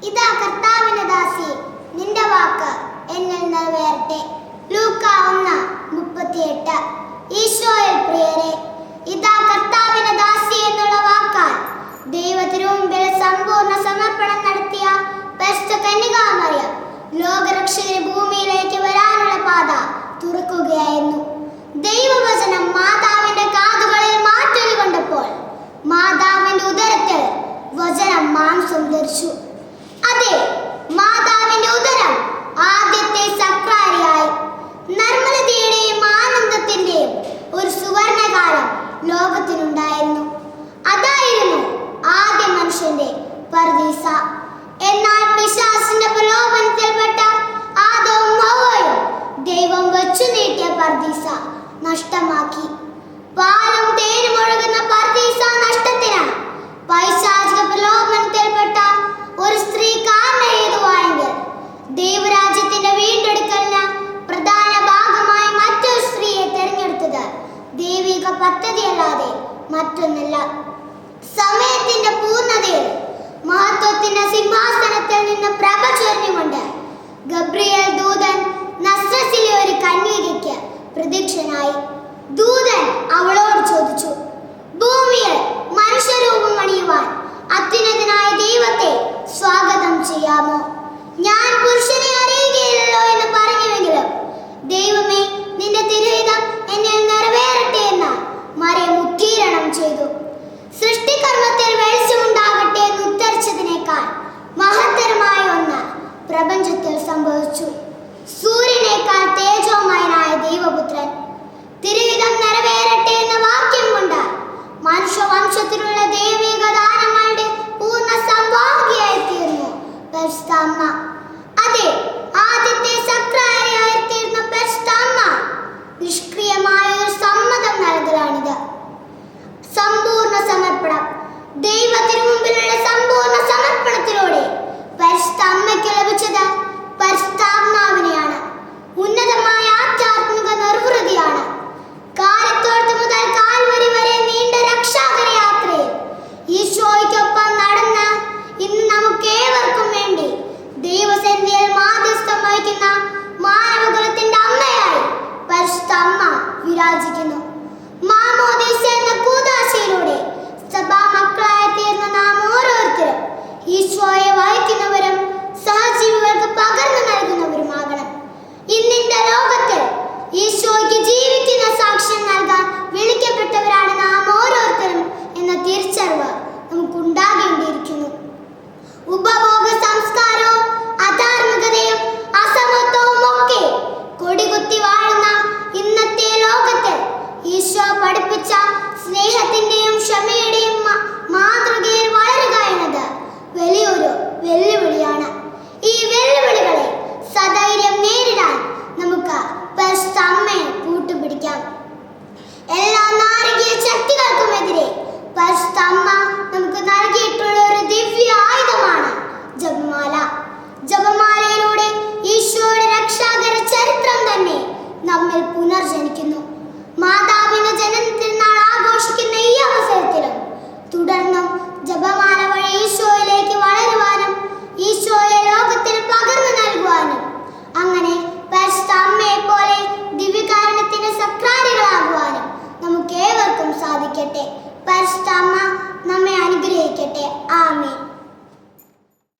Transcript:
ഇതാ കർത്താവിന്റെ ദാസി, നിന്റെ വാക്ക് എന്നിൽ നിറവേറട്ടെ. ലൂക്ക 1:38. ഈശോയിൽ പ്രിയരെ, ഇതാ കർത്താവിന്റെ ദാസി എന്നുള്ള വാക്കാൽ ദൈവത്തിനു മുമ്പിൽ സമ്പൂർണ്ണ സമർപ്പണം നടത്തിയ പരിശുദ്ധ കന്യകാമറിയം ലോകരക്ഷകന് ഭൂമിയിലേക്ക് വരാനുള്ള പാത തുറക്കുകയായിരുന്നു. ദൈവവചനം മാതാവിന്റെ കാതുകളിൽ മാറ്റൊലി കൊണ്ടപ്പോൾ മാതാവിന്റെ ഉദരത്തിൽ വചനം മാംസം ധരിച്ചു. അതെ, മാതാവിന്റെ ഉദരം ആദ്യത്തെ സക്രാരിയായി. നിർമ്മലതയുടെയും ആനന്ദത്തിന്റെയും ഒരു സുവർണകാലം ലോകത്തിനുണ്ടായിരുന്നു. അതായിരുന്നു ആദ്യ മനുഷ്യന്റെ പർദീസ. എന്നാൽ പിശാചിന്റെ പ്രലോഭനത്തിൽപ്പെട്ട ആദവും ഹവ്വയും ദൈവം വച്ചു നീട്ടിയ പർദീസ നഷ്ടമാക്കി. പാലും തേനും ഒഴുകുന്ന പർദീസ നഷ്ടത്തിന് പൈശാചിക പ്രലോഭനത്തിൽപ്പെട്ട ഒരു സ്ത്രീ കാരണഹേതുവായെങ്കിൽ ദൈവരാജ്യത്തിന്റെ വീണ്ടെടുക്കലിന് പ്രധാന ഭാഗമായി മറ്റൊരു സ്ത്രീയെ തിരഞ്ഞെടുത്തത് ദൈവിക പദ്ധതിയല്ലാതെ മറ്റൊന്നല്ല. സമയത്തിന്റെ പൂർണ്ണതയിൽ മഹത്വത്തിന്റെ സിംഹാസനത്തിൽ നിന്ന് പ്രഭ ചൊരിഞ്ഞുകൊണ്ട് ഗബ്രിയേൽ ദൂതൻ നസ്രത്തിലെ ഒരു കന്യകയ്ക്ക് പ്രത്യക്ഷനായി. ദൂതൻ അവളോട് ചോദിച്ചു, ഭൂമിയിൽ മനുഷ്യരൂപം അണിയുവാൻ അത്യുന്നതനായ ദൈവത്തെ സ്വാഗതം ചെയ്യാമോ? ഞാൻ പുരുഷനെ അറിയുകയില്ലല്ലോ എന്ന് പറഞ്ഞുവെങ്കിലും ദൈവമേ, നിന്റെ തിരുഹിതം എന്നിൽ നിറവേറട്ടെ എന്ന് മറിയം ഉദ്ഗീരണം ചെയ്തു. സൃഷ്ടികർമ്മത്തിൽ വെളിച്ചമുണ്ടാകട്ടെ എന്ന് ഉത്തരിച്ചതിനേക്കാൾ മഹത്തരമായ ഒന്ന് പ്രപഞ്ചത്തിൽ സംഭവിച്ചു. സൂര്യനേക്കാൾ തേജോമയനായ ദൈവപുത്രൻ തിരുഹിതം നിറവേറട്ടെ എന്ന വാക്യം കൊണ്ട് മനുഷ്യവംശത്തിലുള്ള ദൈവിക ദാനങ്ങളുടെ പൂർണ്ണ സംവാഹിയായി തീർന്നു പരിശുദ്ധ അമ്മ.